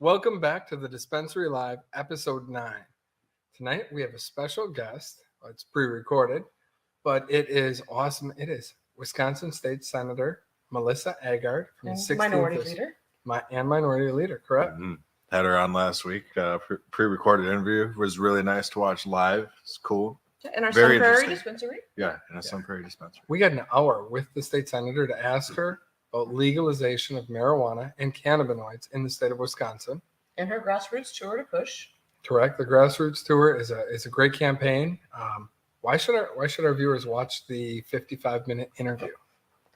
Welcome back to the Dispensary Live, episode 9. Tonight we have a special guest. Well, it's pre-recorded, but it is awesome. It is Wisconsin State Senator Melissa Agard from the 16th Minority Leader. Minority Leader, correct? Mm-hmm. Had her on last week. Pre-recorded interview. It was really nice to watch live. It's cool. In our Very Sun Prairie interesting. Dispensary. Yeah, in a Sun Prairie dispensary. We got an hour with the state senator to ask her about legalization of marijuana and cannabinoids in the state of Wisconsin. And her grassroots tour to push. Correct. The grassroots tour is a great campaign. Why should our viewers watch the 55-minute interview?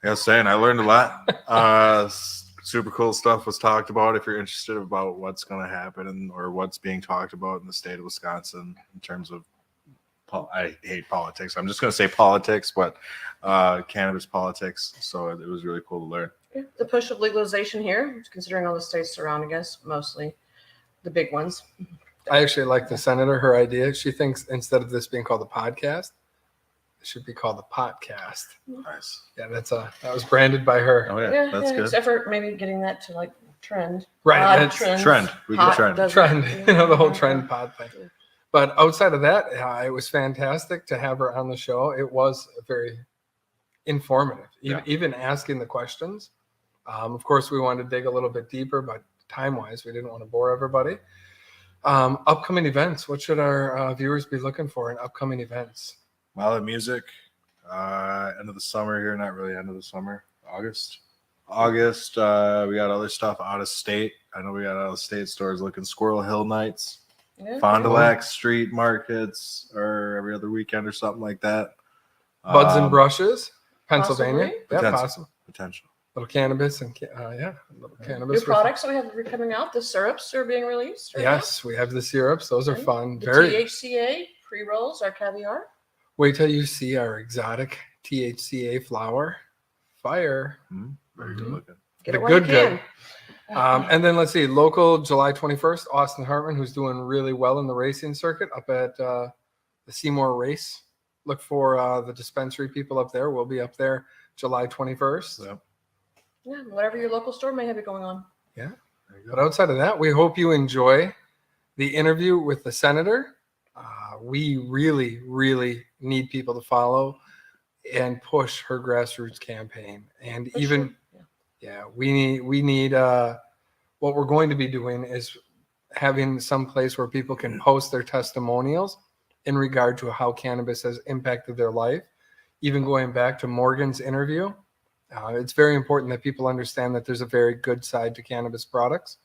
I was saying I learned a lot. Super cool stuff was talked about. If you're interested about what's going to happen or what's being talked about in the state of Wisconsin in terms of, I hate politics. I'm just going to say politics, but cannabis politics. So it was really cool to learn. Yeah, the push of legalization here, considering all the states surrounding us, mostly the big ones. I actually like the senator, her idea. She thinks instead of this being called a podcast, it should be called the podcast. Nice. Yeah, that was branded by her. Oh yeah, that's good. Except for maybe getting that to like trend. Right. That's trend. We can trend. The whole trend pod thing. But outside of that, it was fantastic to have her on the show. It was very informative, even asking the questions. Of course, we wanted to dig a little bit deeper, but time-wise, we didn't want to bore everybody. Upcoming events. What should our viewers be looking for in upcoming events? A lot of music. End of the summer here. Not really end of the summer. August. We got other stuff out of state. I know we got out of state stores looking Squirrel Hill nights. Yeah. Fond du Lac street markets or every other weekend or something like that. Buds and Brushes, Pennsylvania. Possibly. Yeah, possible. Potential. Little cannabis and little cannabis. New products that we have coming out. The syrups are being released. Right Yes, we have the syrups. Those are fun. The Very. THCA pre-rolls, our caviar. Wait till you see our exotic THCA flower. Fire. Very good looking. Get The it while you good. can. And then let's see, local July 21st, Austin Hartman, who's doing really well in the racing circuit up at the Seymour Race. Look for the dispensary people up there. We'll be up there July 21st. Yep. Yeah, whatever your local store may have it going on. Yeah. But outside of that, we hope you enjoy the interview with the senator. We really, really need people to follow and push her grassroots campaign. And For even, sure. we need what we're going to be doing is having some place where people can post their testimonials in regard to how cannabis has impacted their life. Even going back to Morgan's interview, it's very important that people understand that there's a very good side to cannabis products,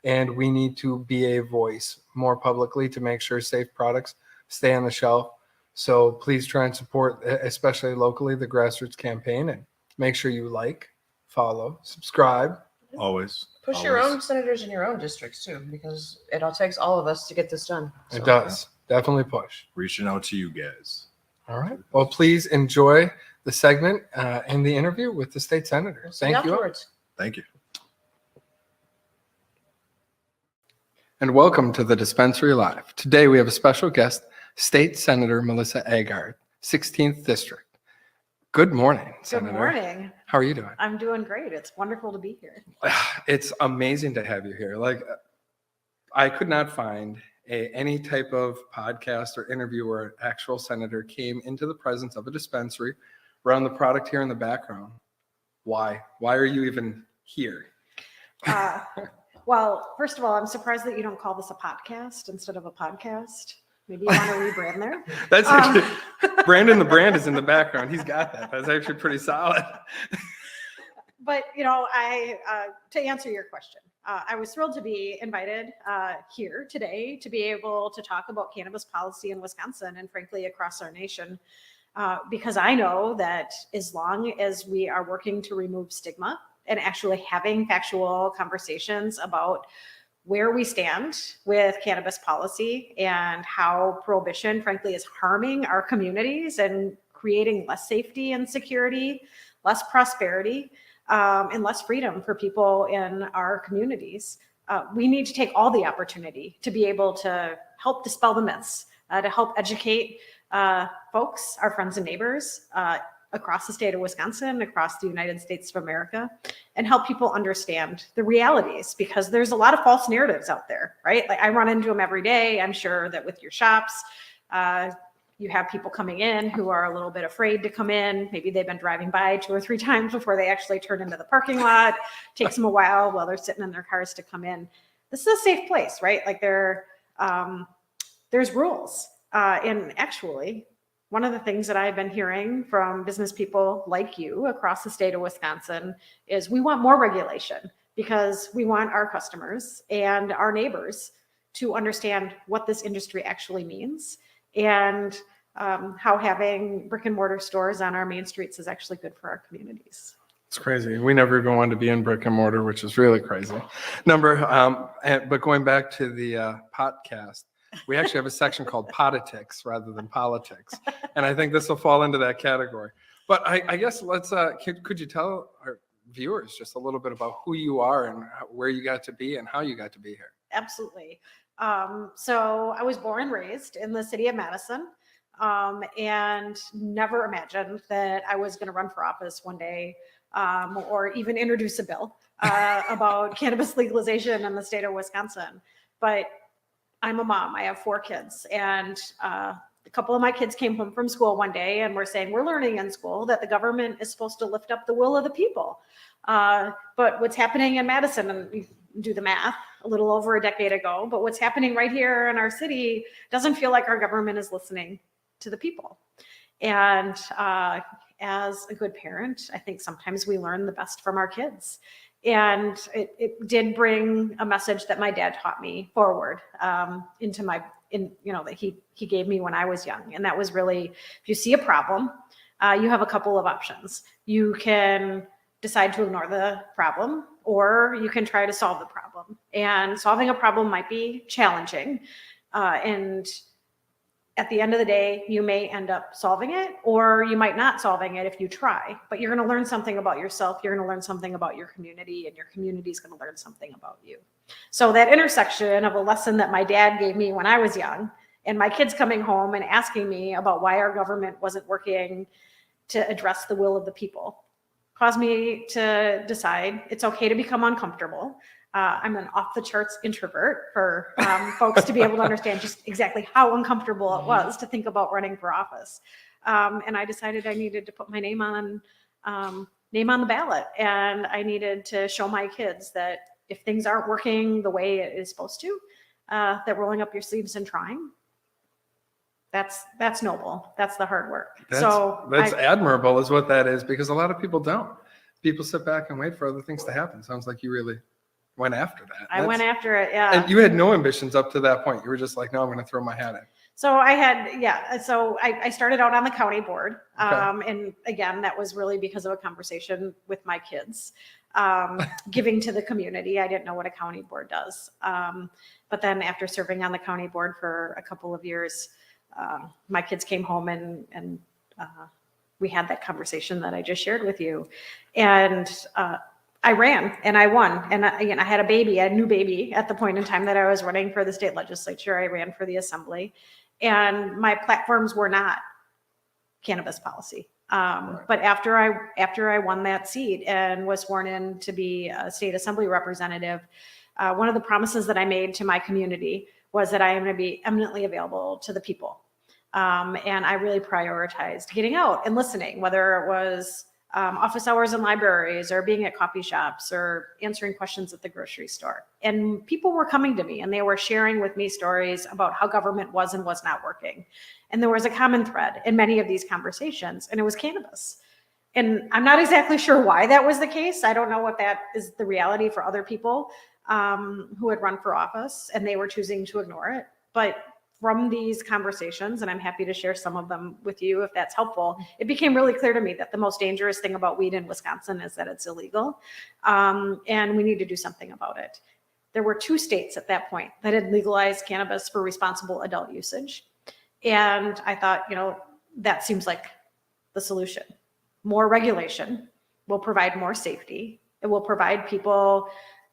and we need to be a voice more publicly to make sure safe products stay on the shelf. So please try and support, especially locally, the grassroots campaign, and make sure you like, follow, subscribe. Always. Push your own senators in your own districts too, because it all takes all of us to get this done. It does. Definitely push. Reaching out to you guys. All right. Well, please enjoy the segment and the interview with the state senator. We'll see Thank you. afterwards. Thank you. And welcome to the Dispensary Live. Today we have a special guest, State Senator Melissa Agard, 16th District. Good morning, Senator. Good morning. How are you doing? I'm doing great. It's wonderful to be here. It's amazing to have you here. Like, I could not find any type of podcast or interview where an actual senator came into the presence of a dispensary around the product here in the background. Why? Why are you even here? Well, first of all, I'm surprised that you don't call this a podcast instead of a podcast. Maybe you want to rebrand there. That's actually, Brandon the Brand is in the background. He's got that. That's actually pretty solid. But, to answer your question, I was thrilled to be invited here today to be able to talk about cannabis policy in Wisconsin and frankly across our nation, because I know that as long as we are working to remove stigma and actually having factual conversations about where we stand with cannabis policy and how prohibition, frankly, is harming our communities and creating less safety and security, less prosperity, and less freedom for people in our communities. We need to take all the opportunity to be able to help dispel the myths, to help educate folks, our friends and neighbors, across the state of Wisconsin, across the United States of America, and help people understand the realities, because there's a lot of false narratives out there, right? Like I run into them every day. I'm sure that with your shops, you have people coming in who are a little bit afraid to come in. Maybe they've been driving by 2 or 3 times before they actually turn into the parking lot. Takes them a while they're sitting in their cars to come in. This is a safe place, right? Like there's rules. And actually, one of the things that I've been hearing from business people like you across the state of Wisconsin is we want more regulation, because we want our customers and our neighbors to understand what this industry actually means, and how having brick and mortar stores on our main streets is actually good for our communities. It's crazy. We never even wanted to be in brick and mortar, which is really crazy. But going back to the podcast, we actually have a section called politics rather than politics. And I think this will fall into that category. But I guess let's, could you tell our viewers just a little bit about who you are and where you got to be and how you got to be here? Absolutely. So I was born and raised in the city of Madison, and never imagined that I was going to run for office one day, or even introduce a bill about cannabis legalization in the state of Wisconsin. But I'm a mom. I have 4 kids, and a couple of my kids came home from school one day and were saying, we're learning in school that the government is supposed to lift up the will of the people. But what's happening in Madison, and you do the math, a little over a decade ago, but what's happening right here in our city doesn't feel like our government is listening to the people. And as a good parent, I think sometimes we learn the best from our kids. And it did bring a message that my dad taught me forward that he gave me when I was young. And that was really, if you see a problem, you have a couple of options. You can decide to ignore the problem, or you can try to solve the problem. And solving a problem might be challenging. And at the end of the day, you may end up solving it, or you might not solving it if you try, but you're going to learn something about yourself. You're going to learn something about your community, and your community is going to learn something about you. So that intersection of a lesson that my dad gave me when I was young, and my kids coming home and asking me about why our government wasn't working to address the will of the people, caused me to decide it's okay to become uncomfortable. I'm an off-the-charts introvert for folks to be able to understand just exactly how uncomfortable it was to think about running for office. And I decided I needed to put my name on the ballot, and I needed to show my kids that if things aren't working the way it is supposed to, that rolling up your sleeves and trying, that's noble. That's the hard work. That's admirable is what that is, because a lot of people don't. People sit back and wait for other things to happen. Sounds like you really went after that. I went after it, yeah. And you had no ambitions up to that point. You were just like, no, I'm going to throw my hat in. So I started out on the county board. And again, that was really because of a conversation with my kids, giving to the community. I didn't know what a county board does. But then after serving on the county board for a couple of years, my kids came home and we had that conversation that I just shared with you. And I ran and I won. And I had a new baby at the point in time that I was running for the state legislature. I ran for the assembly, and my platforms were not cannabis policy. But after I won that seat and was sworn in to be a state assembly representative, one of the promises that I made to my community was that I am going to be eminently available to the people. And I really prioritized getting out and listening, whether it was office hours in libraries or being at coffee shops or answering questions at the grocery store. And people were coming to me and they were sharing with me stories about how government was and was not working. And there was a common thread in many of these conversations, and it was cannabis. And I'm not exactly sure why that was the case. I don't know what that is the reality for other people who had run for office and they were choosing to ignore it. But from these conversations, and I'm happy to share some of them with you if that's helpful, it became really clear to me that the most dangerous thing about weed in Wisconsin is that it's illegal, and we need to do something about it. There were 2 states at that point that had legalized cannabis for responsible adult usage. And I thought, that seems like the solution. More regulation will provide more safety. It will provide people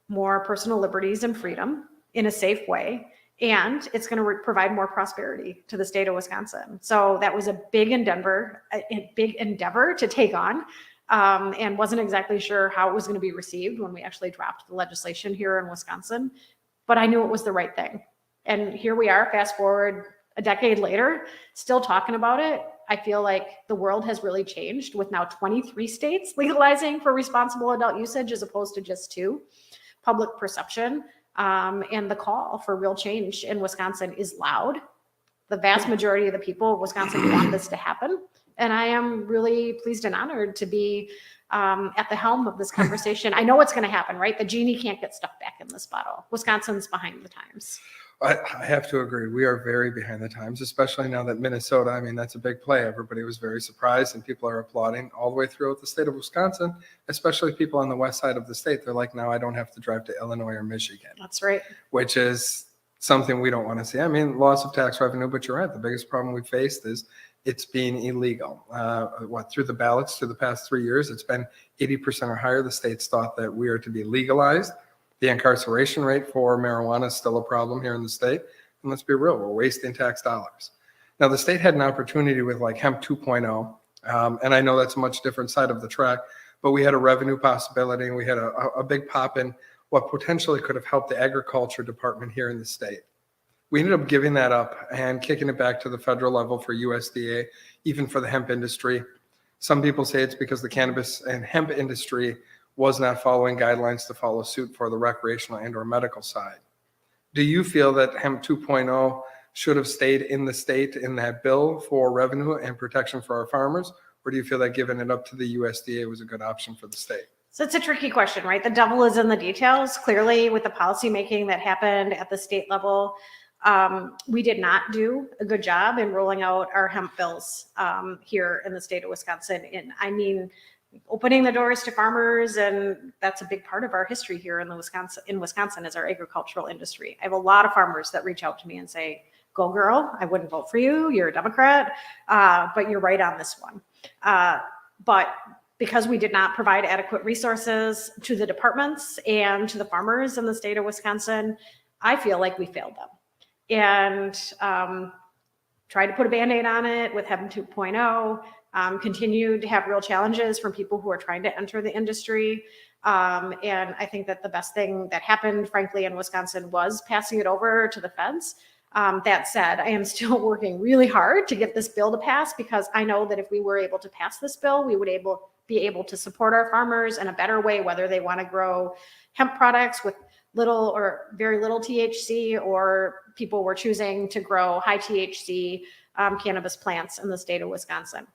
more personal liberties and freedom in a safe way. and it's going to provide more prosperity to the state of Wisconsin. So that was a big endeavor to take on, and wasn't exactly sure how it was going to be received when we actually dropped the legislation here in Wisconsin. But I knew it was the right thing. And here we are, fast forward a decade later, still talking about it. I feel like the world has really changed with now 23 states legalizing for responsible adult usage as opposed to just 2. Public perception and the call for real change in Wisconsin is loud. The vast majority of the people of Wisconsin want this to happen. And I am really pleased and honored to be at the helm of this conversation. I know what's going to happen, right? The genie can't get stuff back in this bottle. Wisconsin's behind the times. I have to agree. We are very behind the times, especially now that Minnesota, I mean, that's a big play. Everybody was very surprised and people are applauding all the way throughout the state of Wisconsin, especially people on the west side of the state. They're like, now I don't have to drive to Illinois or Michigan. That's right. Which is something we don't want to see. I mean, loss of tax revenue, but you're right. The biggest problem we faced is it's being illegal. Through the ballots through the past 3 years, it's been 80% or higher. The states thought that we are to be legalized. The incarceration rate for marijuana is still a problem here in the state. And let's be real, we're wasting tax dollars. Now, the state had an opportunity with like Hemp 2.0, and I know that's a much different side of the track, but we had a revenue possibility and we had a big pop in what potentially could have helped the agriculture department here in the state. We ended up giving that up and kicking it back to the federal level for USDA, even for the hemp industry. Some people say it's because the cannabis and hemp industry was not following guidelines to follow suit for the recreational and or medical side. Do you feel that Hemp 2.0 should have stayed in the state in that bill for revenue and protection for our farmers? Or do you feel that giving it up to the USDA was a good option for the state? So it's a tricky question, right? The devil is in the details. Clearly, with the policy making that happened at the state level, we did not do a good job in rolling out our hemp bills here in the state of Wisconsin. And I mean, opening the doors to farmers, and that's a big part of our history here in Wisconsin is our agricultural industry. I have a lot of farmers that reach out to me and say, "Go girl, I wouldn't vote for you. You're a Democrat, but you're right on this one." But because we did not provide adequate resources to the departments and to the farmers in the state of Wisconsin, I feel like we failed them. And tried to put a Band-Aid on it with Hemp 2.0. Continued to have real challenges from people who are trying to enter the industry. And I think that the best thing that happened, frankly, in Wisconsin was passing it over to the feds. That said, I am still working really hard to get this bill to pass because I know that if we were able to pass this bill, we would be able to support our farmers in a better way, whether they want to grow hemp products with little or very little THC, or people were choosing to grow high THC cannabis plants in the state of Wisconsin.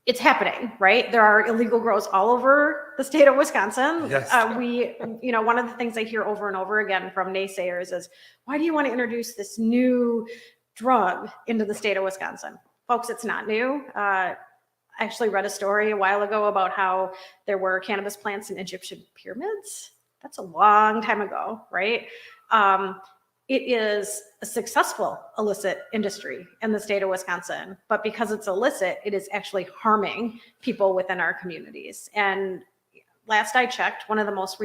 It's happening, right? There are illegal grows all over the state of Wisconsin. Yes. One of the things I hear over and over again from naysayers is, why do you want to introduce this new drug into the state of Wisconsin? Folks, it's not new. I actually read a story a while ago about how there were cannabis plants in Egyptian pyramids. That's a long time ago, right? It is a successful illicit industry in the state of Wisconsin, but because it's illicit, it is actually harming people within our communities. And last I checked, one of the most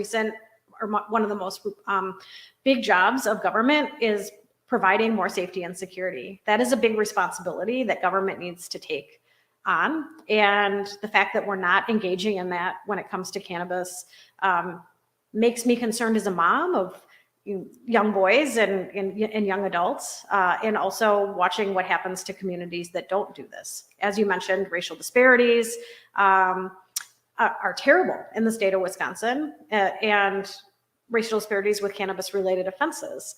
big jobs of government is providing more safety and security. That is a big responsibility that government needs to take on. And the fact that we're not engaging in that when it comes to cannabis makes me concerned as a mom of young boys and young adults, and also watching what happens to communities that don't do this. As you mentioned, racial disparities are terrible in the state of Wisconsin, and racial disparities with cannabis-related offenses.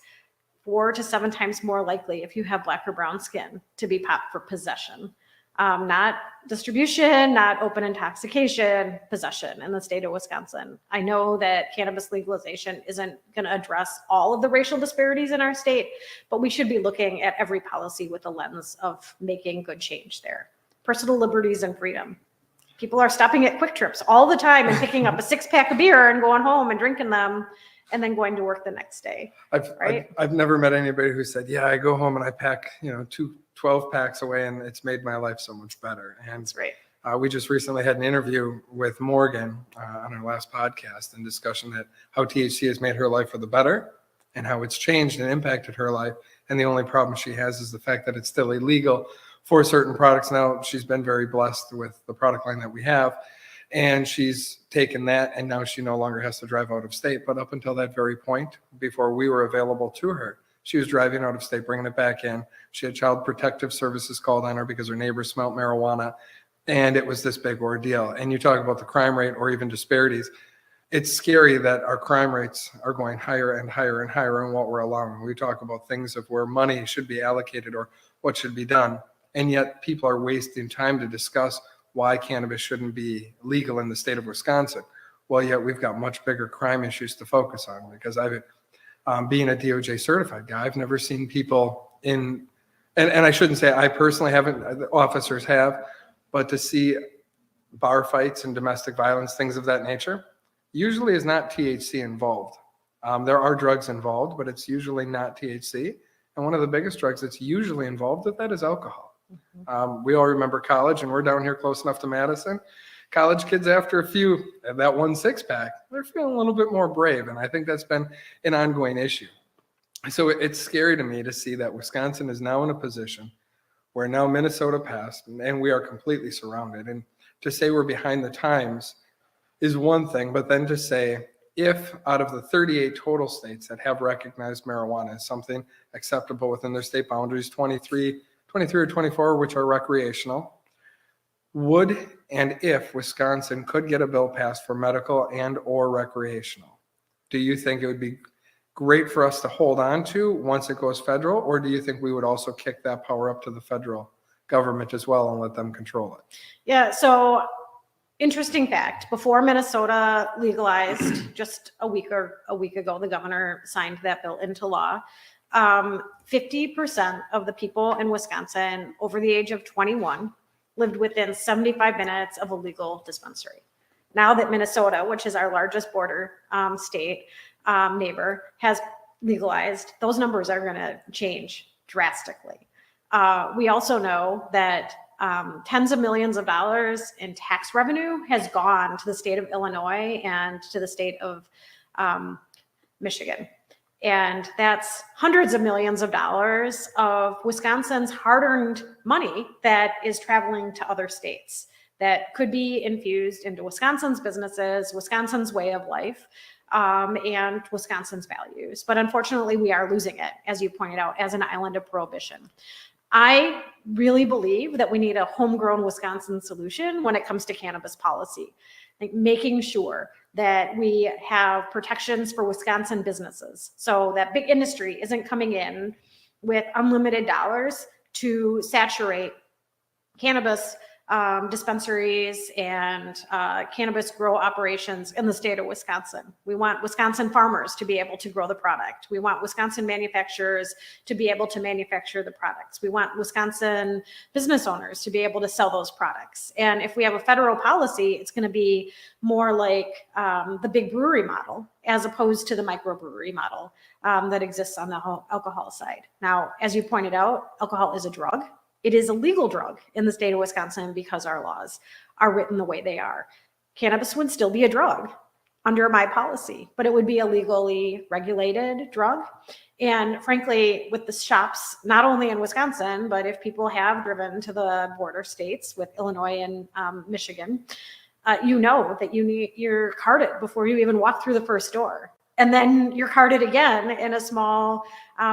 4 to 7 times more likely if you have black or brown skin to be popped for possession. Not distribution, not open intoxication, possession in the state of Wisconsin. I know that cannabis legalization isn't going to address all of the racial disparities in our state, but we should be looking at every policy with a lens of making good change there. Personal liberties and freedom. People are stopping at Quick Trips all the time and picking up a 6-pack of beer and going home and drinking them and then going to work the next day. I've never met anybody who said, yeah, I go home and I pack, 12 packs away and it's made my life so much better. And That's great. We just recently had an interview with Morgan on our last podcast and discussion that how THC has made her life for the better. and how it's changed and impacted her life. And the only problem she has is the fact that it's still illegal for certain products. Now, she's been very blessed with the product line that we have, and she's taken that, and now she no longer has to drive out of state. But up until that very point, before we were available to her, she was driving out of state, bringing it back in. She had Child Protective Services called on her because her neighbors smelled marijuana, and it was this big ordeal. And you talk about the crime rate or even disparities. It's scary that our crime rates are going higher and higher and higher in what we're allowing. We talk about things of where money should be allocated or what should be done, and yet people are wasting time to discuss why cannabis shouldn't be legal in the state of Wisconsin. Well, yet we've got much bigger crime issues to focus on, because I've being a DOJ certified guy, I've never seen people in, and I shouldn't say I personally haven't, the officers have, but to see bar fights and domestic violence, things of that nature, usually is not THC involved. There are drugs involved, but it's usually not THC. And one of the biggest drugs that's usually involved with that is alcohol. We all remember college, and we're down here close enough to Madison. College kids, after a few, that 1 6-pack, they're feeling a little bit more brave. And I think that's been an ongoing issue. So it's scary to me to see that Wisconsin is now in a position where now Minnesota passed, and we are completely surrounded. And to say we're behind the times is one thing, but then to say, if out of the 38 total states that have recognized marijuana as something acceptable within their state boundaries, 23 or 24, which are recreational, would and if Wisconsin could get a bill passed for medical and or recreational, do you think it would be great for us to hold on to once it goes federal, or do you think we would also kick that power up to the federal government as well and let them control it? Yeah, so interesting fact, before Minnesota legalized just a week ago, the governor signed that bill into law. 50% of the people in Wisconsin over the age of 21 lived within 75 minutes of a legal dispensary. Now that Minnesota, which is our largest border state neighbor, has legalized, those numbers are going to change drastically. We also know that tens of millions of dollars in tax revenue has gone to the state of Illinois and to the state of Michigan. And that's hundreds of millions of dollars of Wisconsin's hard-earned money that is traveling to other states that could be infused into Wisconsin's businesses, Wisconsin's way of life, and Wisconsin's values. But unfortunately, we are losing it, as you pointed out, as an island of prohibition. I really believe that we need a homegrown Wisconsin solution when it comes to cannabis policy, like making sure that we have protections for Wisconsin businesses so that big industry isn't coming in with unlimited dollars to saturate cannabis dispensaries and cannabis grow operations in the state of Wisconsin. We want Wisconsin farmers to be able to grow the product. We want Wisconsin manufacturers to be able to manufacture the products. We want Wisconsin business owners to be able to sell those products. And if we have a federal policy, it's going to be more like the big brewery model as opposed to the microbrewery model that exists on the alcohol side. Now, as you pointed out, alcohol is a drug. It is a legal drug in the state of Wisconsin because our laws are written the way they are. Cannabis would still be a drug under my policy, but it would be a legally regulated drug. And frankly, with the shops, not only in Wisconsin, but if people have driven to the border states with Illinois and Michigan, you know that you're carded before you even walk through the first door. And then you're carded again in a small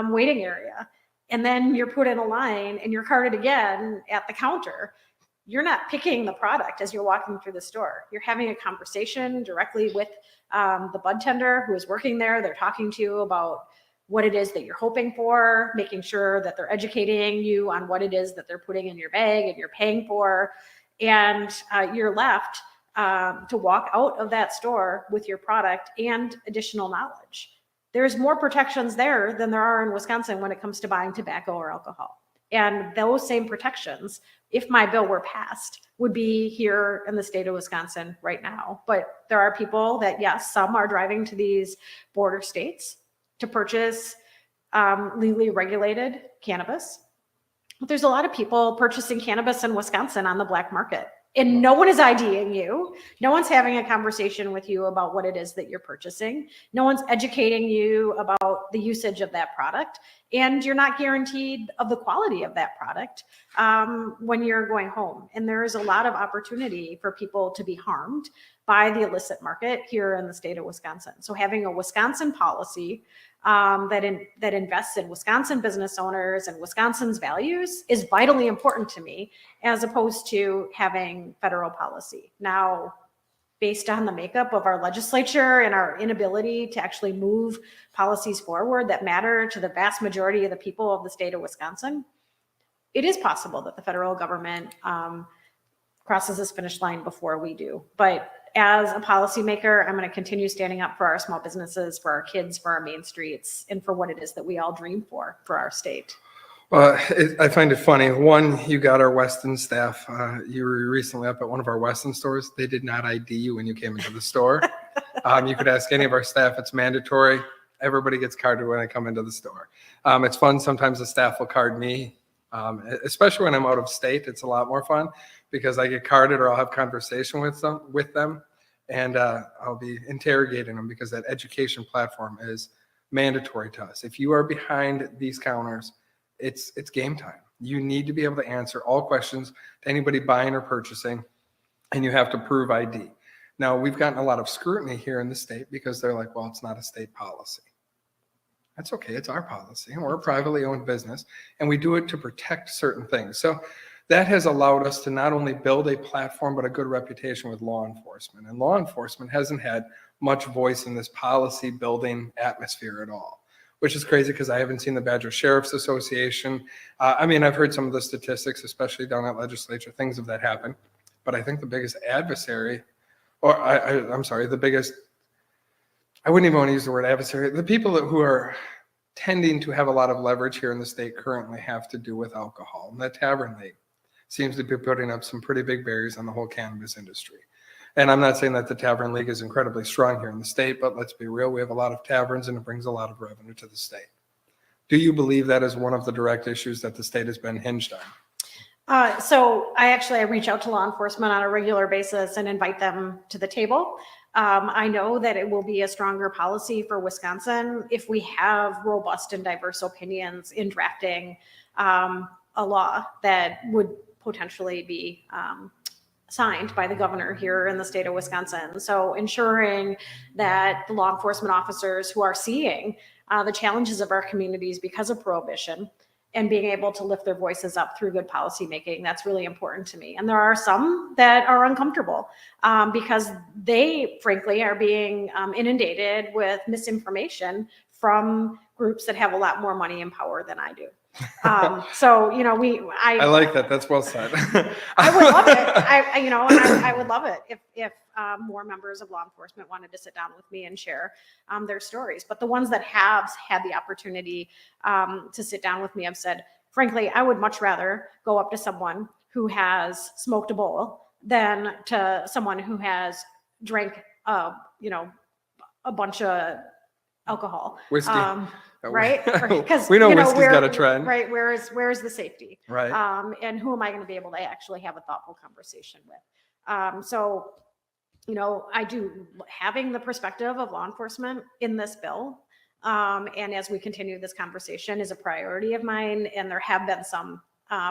waiting area. And then you're put in a line and you're carded again at the counter. You're not picking the product as you're walking through the store. You're having a conversation directly with the bud tender who is working there. They're talking to you about what it is that you're hoping for, making sure that they're educating you on what it is that they're putting in your bag and you're paying for. And you're left to walk out of that store with your product and additional knowledge. There's more protections there than there are in Wisconsin when it comes to buying tobacco or alcohol. And those same protections, if my bill were passed, would be here in the state of Wisconsin right now. But there are people that, yes, some are driving to these border states to purchase legally regulated cannabis. But there's a lot of people purchasing cannabis in Wisconsin on the black market. And no one is IDing you. No one's having a conversation with you about what it is that you're purchasing. No one's educating you about the usage of that product. And you're not guaranteed of the quality of that product when you're going home. And there is a lot of opportunity for people to be harmed by the illicit market here in the state of Wisconsin. So having a Wisconsin policy that invests in Wisconsin business owners and Wisconsin's values is vitally important to me, as opposed to having federal policy. Now, based on the makeup of our legislature and our inability to actually move policies forward that matter to the vast majority of the people of the state of Wisconsin, it is possible that the federal government crosses this finish line before we do. But as a policymaker, I'm going to continue standing up for our small businesses, for our kids, for our main streets, and for what it is that we all dream for our state. Well, I find it funny. One, you got our Weston staff. You were recently up at one of our Weston stores. They did not ID you when you came into the store. You could ask any of our staff. It's mandatory. Everybody gets carded when I come into the store. It's fun. Sometimes the staff will card me, especially when I'm out of state. It's a lot more fun because I get carded or I'll have conversation with them, and I'll be interrogating them because that education platform is mandatory to us. If you are behind these counters, it's game time. You need to be able to answer all questions to anybody buying or purchasing, and you have to prove ID. Now, we've gotten a lot of scrutiny here in the state because they're like, well, it's not a state policy. That's okay. It's our policy, and we're a privately owned business, and we do it to protect certain things. So that has allowed us to not only build a platform, but a good reputation with law enforcement. And law enforcement hasn't had much voice in this policy building atmosphere at all, which is crazy because I haven't seen the Badger Sheriff's Association. I've heard some of the statistics, especially down at legislature, things of that happen. But I think the biggest adversary, I wouldn't even want to use the word adversary. The people who are tending to have a lot of leverage here in the state currently have to do with alcohol. And the Tavern League seems to be putting up some pretty big barriers on the whole cannabis industry. And I'm not saying that the Tavern League is incredibly strong here in the state, but let's be real, we have a lot of taverns and it brings a lot of revenue to the state. Do you believe that is one of the direct issues that the state has been hinged on? So I reach out to law enforcement on a regular basis and invite them to the table. I know that it will be a stronger policy for Wisconsin if we have robust and diverse opinions in drafting a law that would potentially be signed by the governor here in the state of Wisconsin. So ensuring that the law enforcement officers who are seeing the challenges of our communities because of prohibition and being able to lift their voices up through good policy making, that's really important to me. And there are some that are uncomfortable because they, frankly, are being inundated with misinformation from groups that have a lot more money and power than I do. I like that. That's well said. I would love it. I would love it if more members of law enforcement wanted to sit down with me and share their stories. But the ones that have had the opportunity to sit down with me have said, frankly, I would much rather go up to someone who has smoked a bowl than to someone who has drank, a bunch of alcohol. Whiskey. Right? Because we know whiskey's got a trend. Right. Where is the safety? Right. And who am I going to be able to actually have a thoughtful conversation with? I do having the perspective of law enforcement in this bill. And as we continue this conversation is a priority of mine. And there have been some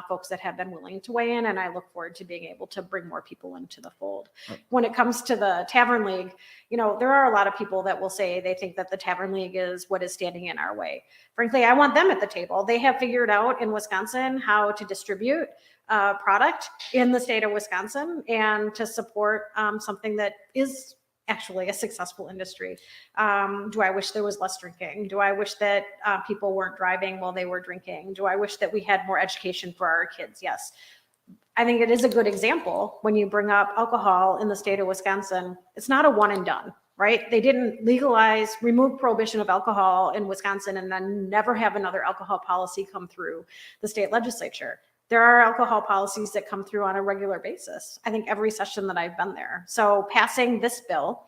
folks that have been willing to weigh in, and I look forward to being able to bring more people into the fold. When it comes to the Tavern League, there are a lot of people that will say they think that the Tavern League is what is standing in our way. Frankly, I want them at the table. They have figured out in Wisconsin how to distribute product in the state of Wisconsin and to support something that is actually a successful industry. Do I wish there was less drinking? Do I wish that people weren't driving while they were drinking? Do I wish that we had more education for our kids? Yes. I think it is a good example when you bring up alcohol in the state of Wisconsin. It's not a one and done, right? They didn't remove prohibition of alcohol in Wisconsin and then never have another alcohol policy come through the state legislature. There are alcohol policies that come through on a regular basis. I think every session that I've been there. So passing this bill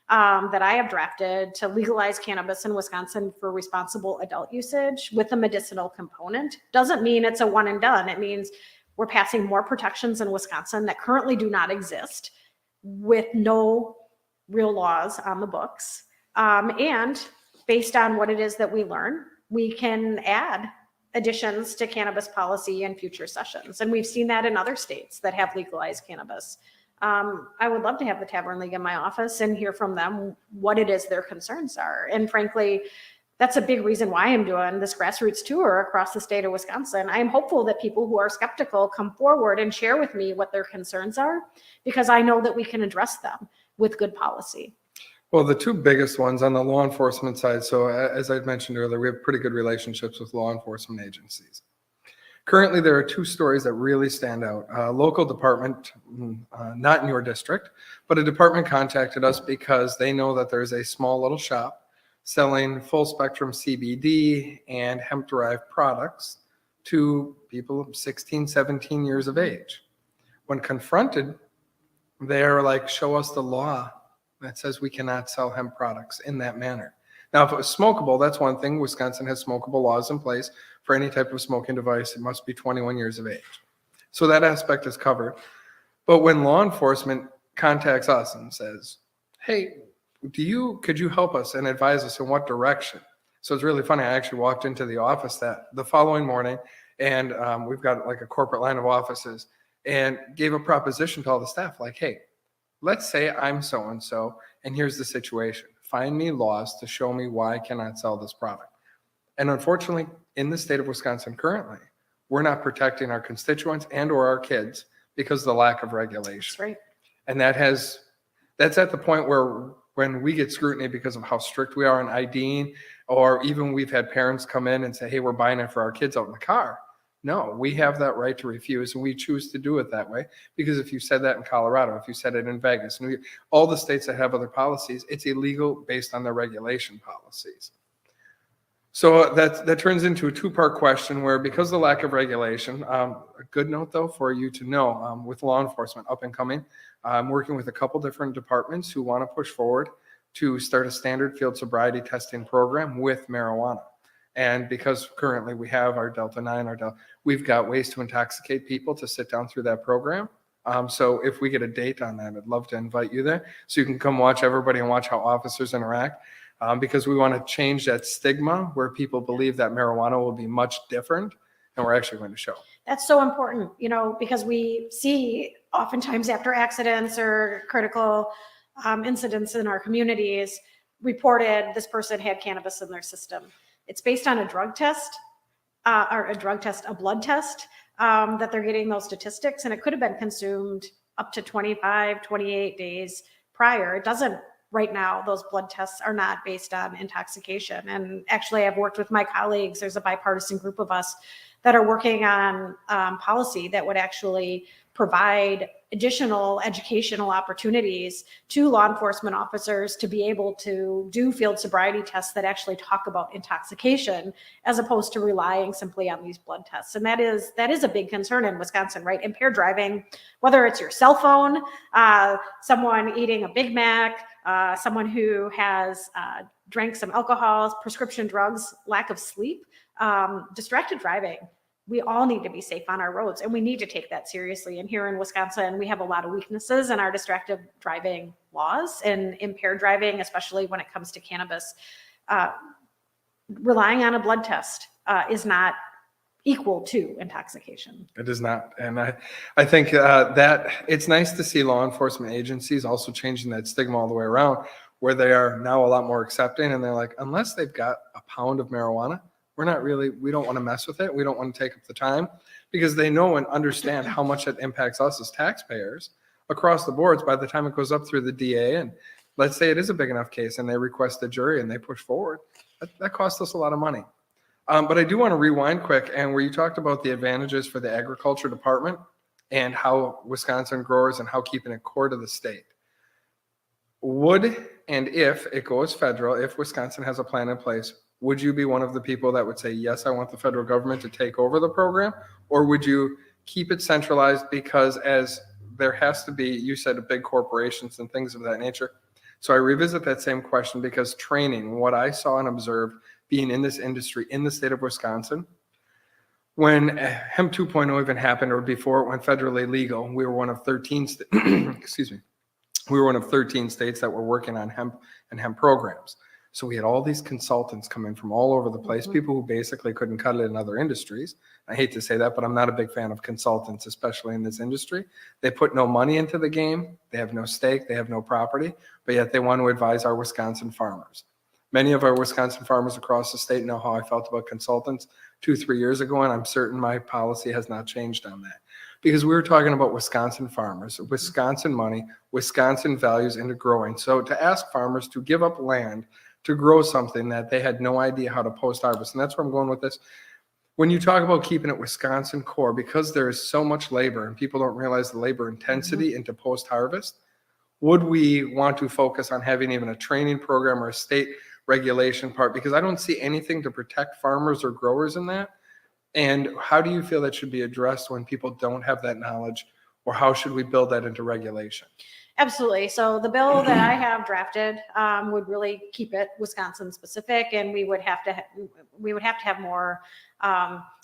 that I have drafted to legalize cannabis in Wisconsin for responsible adult usage with a medicinal component doesn't mean it's a one and done. It means We're passing more protections in Wisconsin that currently do not exist with no real laws on the books. And based on what it is that we learn, we can add additions to cannabis policy in future sessions. And we've seen that in other states that have legalized cannabis. I would love to have the Tavern League in my office and hear from them what it is their concerns are. And frankly, that's a big reason why I'm doing this grassroots tour across the state of Wisconsin. I am hopeful that people who are skeptical come forward and share with me what their concerns are, because I know that we can address them with good policy. Well, the two biggest ones on the law enforcement side. So as I mentioned earlier, we have pretty good relationships with law enforcement agencies. Currently, there are two stories that really stand out. A local department, not in your district, but a department contacted us because they know that there's a small little shop selling full spectrum CBD and hemp derived products to people 16, 17 years of age. When confronted, they're like, show us the law that says we cannot sell hemp products in that manner. Now, if it was smokable, that's one thing. Wisconsin has smokable laws in place for any type of smoking device. It must be 21 years of age. So that aspect is covered. But when law enforcement contacts us and says, hey, could you help us and advise us in what direction? So it's really funny. I actually walked into the office the following morning, and we've got like a corporate line of offices, and gave a proposition to all the staff like, hey, let's say I'm so-and-so, and here's the situation. Find me laws to show me why I cannot sell this product. And unfortunately, in the state of Wisconsin currently, we're not protecting our constituents and or our kids because of the lack of regulation. That's right. And that's at the point where when we get scrutiny because of how strict we are on IDing, or even we've had parents come in and say, hey, we're buying it for our kids out in the car. No, we have that right to refuse, and we choose to do it that way. Because if you said that in Colorado, if you said it in Vegas, New York, all the states that have other policies, it's illegal based on their regulation policies. So that turns into a two-part question where, because of the lack of regulation, a good note though for you to know, with law enforcement up and coming, I'm working with a couple different departments who want to push forward to start a standard field sobriety testing program with marijuana. And because currently we have our Delta 9, we've got ways to intoxicate people to sit down through that program. So if we get a date on that, I'd love to invite you there so you can come watch everybody and watch how officers interact. Because we want to change that stigma where people believe that marijuana will be much different, and we're actually going to show. That's so important, because we see oftentimes after accidents or critical incidents in our communities reported this person had cannabis in their system. It's based on a blood test that they're getting those statistics, and it could have been consumed up to 25, 28 days prior. It doesn't right now. Those blood tests are not based on intoxication. And actually, I've worked with my colleagues. There's a bipartisan group of us that are working on policy that would actually provide additional educational opportunities to law enforcement officers to be able to do field sobriety tests that actually talk about intoxication, as opposed to relying simply on these blood tests. And that is a big concern in Wisconsin, right? Impaired driving, whether it's your cell phone, someone eating a Big Mac, someone who has drank some alcohol, prescription drugs, lack of sleep, distracted driving. We all need to be safe on our roads, and we need to take that seriously. And here in Wisconsin, we have a lot of weaknesses in our distracted driving laws and impaired driving, especially when it comes to cannabis. Relying on a blood test is not equal to intoxication. It is not. And I think that it's nice to see law enforcement agencies also changing that stigma all the way around, where they are now a lot more accepting, and they're like, unless they've got a pound of marijuana, we don't want to mess with it. We don't want to take up the time, because they know and understand how much it impacts us as taxpayers across the boards by the time it goes up through the DA. And let's say it is a big enough case and they request a jury and they push forward, that costs us a lot of money. But I do want to rewind quick, and where you talked about the advantages for the agriculture department and how Wisconsin growers and how keeping it core to the state. Would, and if it goes federal, if Wisconsin has a plan in place, would you be one of the people that would say, yes, I want the federal government to take over the program? Or would you keep it centralized, because as there has to be, you said, big corporations and things of that nature. So I revisit that same question, because training, what I saw and observed being in this industry in the state of Wisconsin, when Hemp 2.0 even happened, or before it went federally legal, we were one of 13, excuse me, we were one of 13 states that were working on hemp and hemp programs. So we had all these consultants come in from all over the place, people who basically couldn't cut it in other industries. I hate to say that, but I'm not a big fan of consultants, especially in this industry. They put no money into the game. They have no stake. They have no property, but yet they want to advise our Wisconsin farmers. Many of our Wisconsin farmers across the state know how I felt about consultants 2-3 years ago, and I'm certain my policy has not changed on that. Because we were talking about Wisconsin farmers, Wisconsin money, Wisconsin values into growing. So to ask farmers to give up land to grow something that they had no idea how to post-harvest, and that's where I'm going with this. When you talk about keeping it Wisconsin core, because there is so much labor and people don't realize the labor intensity into post-harvest, would we want to focus on having even a training program or a state regulation part? Because I don't see anything to protect farmers or growers in that. And how do you feel that should be addressed when people don't have that knowledge, or how should we build that into regulation? Absolutely. So the bill that I have drafted would really keep it Wisconsin specific, and we would have to have more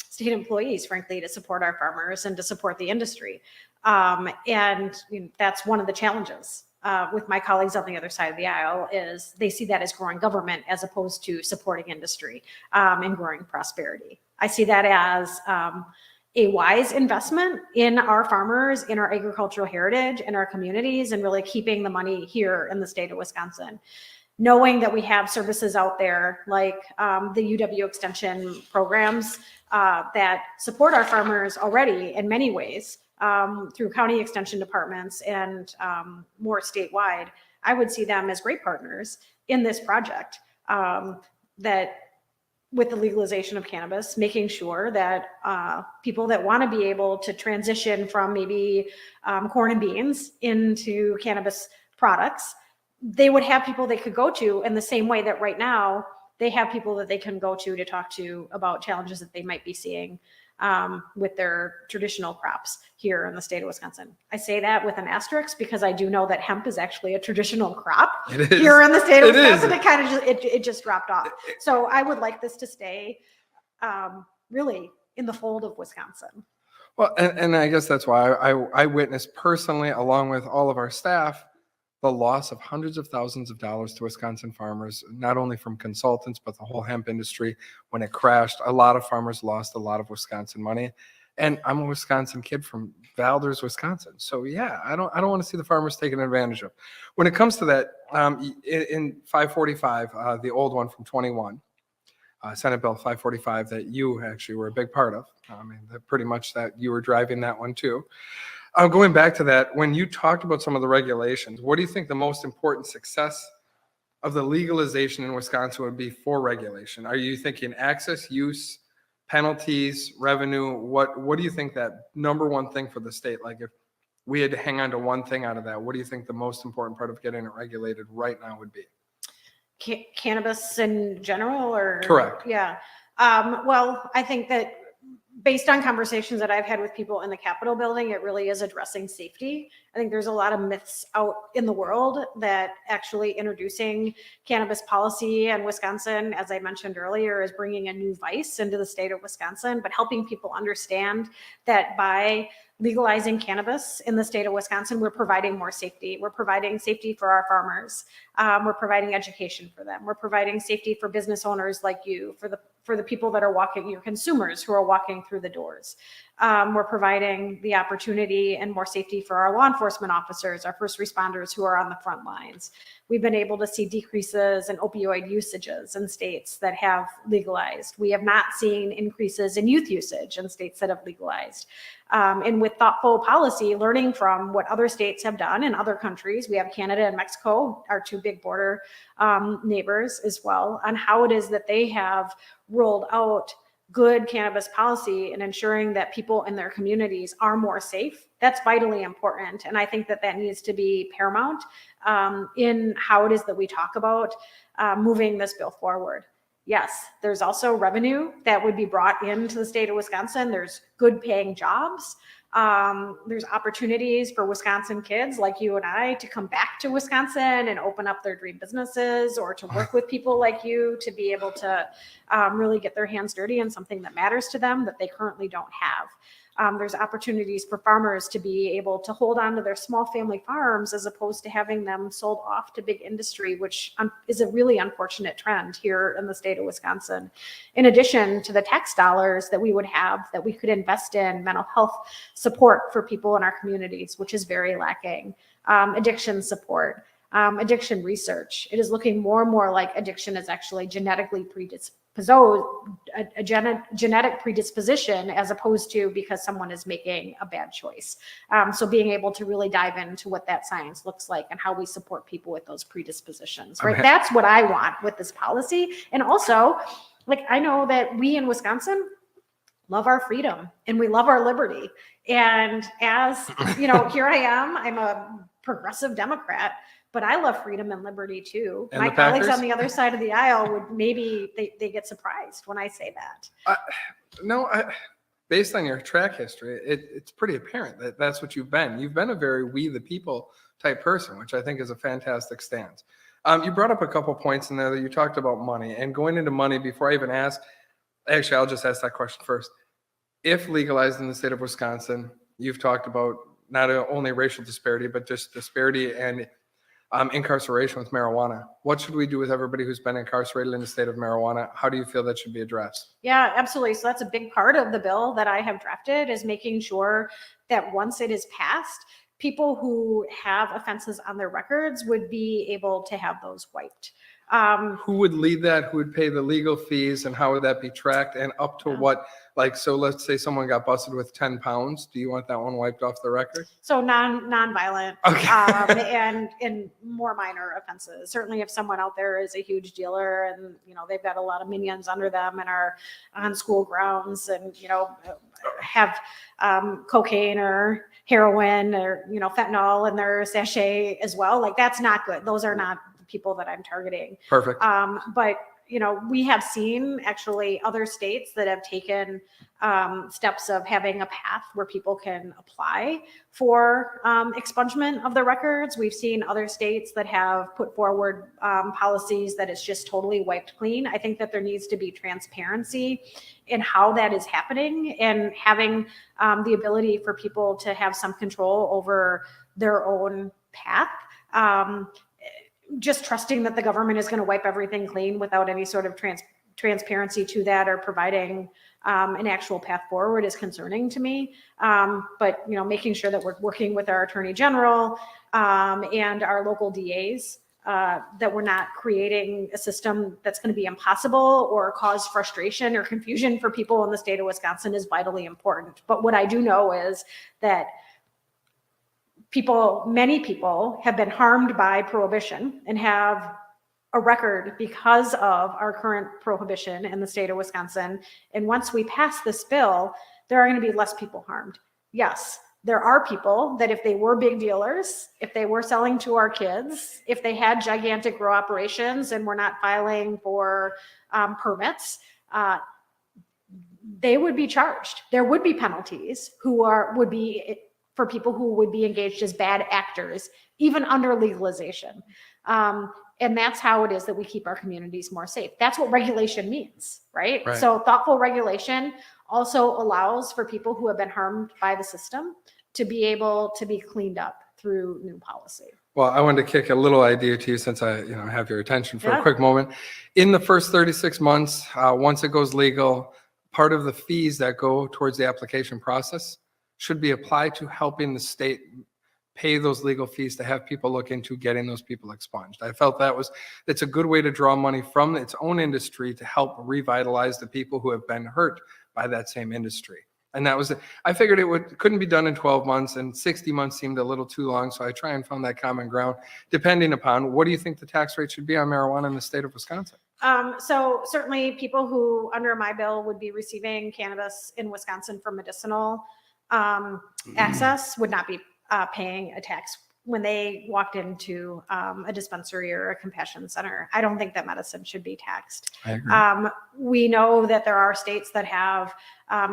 state employees, frankly, to support our farmers and to support the industry. And that's one of the challenges with my colleagues on the other side of the aisle, is they see that as growing government as opposed to supporting industry and growing prosperity. I see that as a wise investment in our farmers, in our agricultural heritage, in our communities, and really keeping the money here in the state of Wisconsin. Knowing that we have services out there like the UW extension programs that support our farmers already in many ways through county extension departments and more statewide, I would see them as great partners in this project. That with the legalization of cannabis, making sure that people that want to be able to transition from maybe corn and beans into cannabis products, they would have people they could go to in the same way that right now they have people that they can go to talk to about challenges that they might be seeing with their traditional crops here in the state of Wisconsin. I say that with an asterisk because I do know that hemp is actually a traditional crop here in the state of Wisconsin. It kind of it just dropped off. So I would like this to stay really in the fold of Wisconsin. Well, and I guess that's why I witnessed personally, along with all of our staff, the loss of hundreds of thousands of dollars to Wisconsin farmers, not only from consultants, but the whole hemp industry. When it crashed, a lot of farmers lost a lot of Wisconsin money. And I'm a Wisconsin kid from Valders, Wisconsin. So yeah, I don't want to see the farmers taken advantage of. When it comes to that, in 545, the old one from 21, Senate Bill 545 that you actually were a big part of. I mean, pretty much that you were driving that one too. Going back to that, when you talked about some of the regulations, what do you think the most important success of the legalization in Wisconsin would be for regulation? Are you thinking access, use, penalties, revenue? What do you think that number one thing for the state? Like if we had to hang on to one thing out of that, what do you think the most important part of getting it regulated right now would be? Cannabis in general, or? Correct. Yeah. Well, I think that based on conversations that I've had with people in the Capitol building, it really is addressing safety. I think there's a lot of myths out in the world that actually introducing cannabis policy in Wisconsin, as I mentioned earlier, is bringing a new vice into the state of Wisconsin, but helping people understand that by legalizing cannabis in the state of Wisconsin, we're providing more safety. We're providing safety for our farmers. We're providing education for them. We're providing safety for business owners like you, for the people that are walking, your consumers who are walking through the doors. We're providing the opportunity and more safety for our law enforcement officers, our first responders who are on the front lines. We've been able to see decreases in opioid usages in states that have legalized. We have not seen increases in youth usage in states that have legalized. And with thoughtful policy, learning from what other states have done in other countries, we have Canada and Mexico, our two big border neighbors as well, on how it is that they have rolled out good cannabis policy and ensuring that people in their communities are more safe. That's vitally important. And I think that that needs to be paramount in how it is that we talk about moving this bill forward. Yes, there's also revenue that would be brought into the state of Wisconsin. There's good paying jobs There's opportunities for Wisconsin kids like you and I to come back to Wisconsin and open up their dream businesses, or to work with people like you to be able to really get their hands dirty in something that matters to them that they currently don't have. There's opportunities for farmers to be able to hold on to their small family farms as opposed to having them sold off to big industry, which is a really unfortunate trend here in the state of Wisconsin. In addition to the tax dollars that we would have that we could invest in mental health support for people in our communities, which is very lacking, addiction support, addiction research. It is looking more and more like addiction is actually genetically predisposed, a genetic predisposition, as opposed to because someone is making a bad choice. So being able to really dive into what that science looks like and how we support people with those predispositions, right? That's what I want with this policy. And also, like, I know that we in Wisconsin love our freedom and we love our liberty. And as you know, here I am, I'm a progressive Democrat, but I love freedom and liberty too. And my the colleagues Packers? on the other side of the aisle would maybe they get surprised when I say that. Based on your track history, it's pretty apparent that that's what you've been. You've been a very we the people type person, which I think is a fantastic stance. You brought up a couple points in there that you talked about money, and going into money. Before I even ask, actually, I'll just ask that question first. If legalized in the state of Wisconsin, you've talked about not only racial disparity, but just disparity and incarceration with marijuana. What should we do with everybody who's been incarcerated in the state of marijuana? How do you feel that should be addressed? Yeah, absolutely. So that's a big part of the bill that I have drafted, is making sure that once it is passed, people who have offenses on their records would be able to have those wiped. Who would lead that? Who would pay the legal fees, and how would that be tracked? And up to what? Like, so let's say someone got busted with 10 pounds. Do you want that one wiped off the record? So non-violent, Okay. and more minor offenses. Certainly, if someone out there is a huge dealer and they've got a lot of minions under them and are on school grounds and have cocaine or heroin or fentanyl in their sachet as well, like that's not good. Those are not the people that I'm targeting. Perfect. But we have seen actually other states that have taken steps of having a path where people can apply for expungement of their records. We've seen other states that have put forward policies that it's just totally wiped clean. I think that there needs to be transparency in how that is happening, and having the ability for people to have some control over their own path. Just trusting that the government is going to wipe everything clean without any sort of transparency to that, or providing an actual path forward, is concerning to me. But making sure that we're working with our attorney general and our local DAs, that we're not creating a system that's going to be impossible or cause frustration or confusion for people in the state of Wisconsin, is vitally important. But what I do know is that many people have been harmed by prohibition and have a record because of our current prohibition in the state of Wisconsin. And once we pass this bill, there are going to be less people harmed. Yes, there are people that if they were big dealers, if they were selling to our kids, if they had gigantic grow operations and were not filing for permits, they would be charged. There would be penalties for people who would be engaged as bad actors, even under legalization. And that's how it is that we keep our communities more safe. That's what regulation means, right? So thoughtful regulation also allows for people who have been harmed by the system to be able to be cleaned up through new policy. Well, I wanted to kick a little idea to you, since I have your attention for a quick moment. In the first 36 months, once it goes legal, part of the fees that go towards the application process should be applied to helping the state pay those legal fees to have people look into getting those people expunged. I felt it's a good way to draw money from its own industry to help revitalize the people who have been hurt by that same industry. And that was it. I figured couldn't be done in 12 months, and 60 months seemed a little too long. So I try and find that common ground, depending upon what do you think the tax rate should be on marijuana in the state of Wisconsin? So certainly people who under my bill would be receiving cannabis in Wisconsin for medicinal access would not be paying a tax when they walked into a dispensary or a compassion center. I don't think that medicine should be taxed. I agree. We know that there are states that have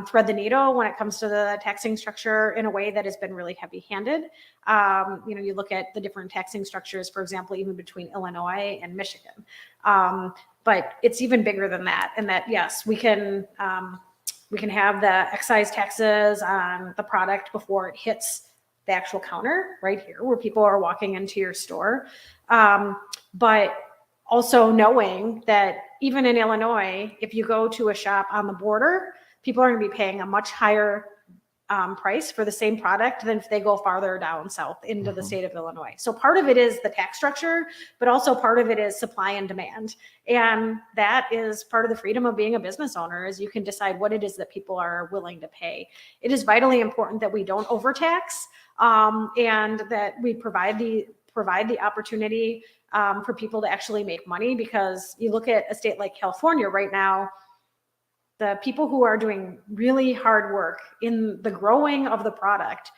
thread the needle when it comes to the taxing structure in a way that has been really heavy-handed. You look at the different taxing structures, for example, even between Illinois and Michigan. But it's even bigger than that. And that, yes, we can have the excise taxes on the product before it hits the actual counter right here where people are walking into your store. But also knowing that even in Illinois, if you go to a shop on the border, people are going to be paying a much higher price for the same product than if they go farther down south into the state of Illinois. So part of it is the tax structure, but also part of it is supply and demand. And that is part of the freedom of being a business owner, is you can decide what it is that people are willing to pay. It is vitally important that we don't overtax, and that we provide the opportunity for people to actually make money, because you look at a state like California right now, the people who are doing really hard work in the growing of the product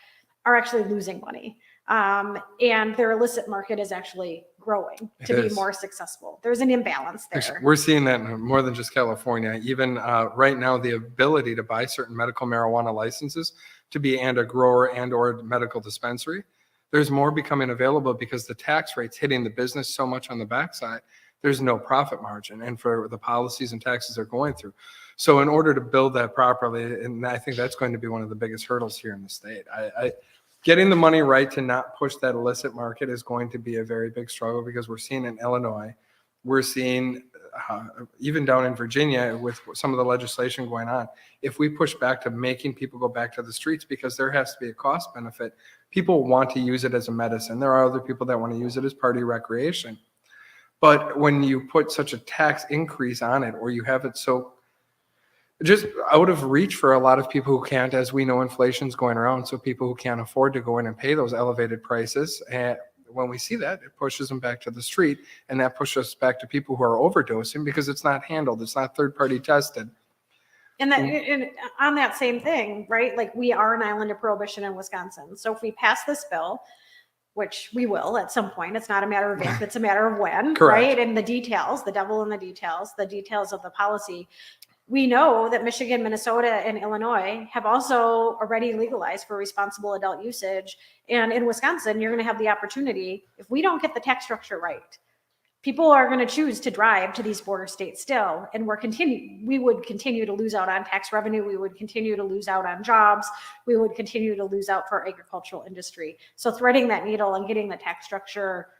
are actually losing money. And their illicit market is actually growing to be more successful. There's an imbalance there. Actually, we're seeing that in more than just California. Even right now, the ability to buy certain medical marijuana licenses to be and a grower and or medical dispensary, there's more becoming available because the tax rate's hitting the business so much on the backside. There's no profit margin, and for the policies and taxes they're going through. So in order to build that properly, and I think that's going to be one of the biggest hurdles here in the state. Getting the money right to not push that illicit market is going to be a very big struggle, because we're seeing in Illinois, we're seeing even down in Virginia with some of the legislation going on. If we push back to making people go back to the streets, because there has to be a cost benefit, people want to use it as a medicine. There are other people that want to use it as party recreation. But when you put such a tax increase on it, or you have it so just out of reach for a lot of people who can't, as we know, inflation's going around. So people who can't afford to go in and pay those elevated prices, and when we see that, it pushes them back to the street, and that pushes us back to people who are overdosing because it's not handled, it's not third-party tested. And on that same thing, right? Like, we are an island of prohibition in Wisconsin. So if we pass this bill, which we will at some point, it's not a matter of if, it's a matter of when, Correct. right? And the details, the devil in the details of the policy. We know that Michigan, Minnesota, and Illinois have also already legalized for responsible adult usage. And in Wisconsin, you're going to have the opportunity, if we don't get the tax structure right, people are going to choose to drive to these border states still. And we would continue to lose out on tax revenue. We would continue to lose out on jobs. We would continue to lose out for our agricultural industry. So threading that needle and getting the tax structure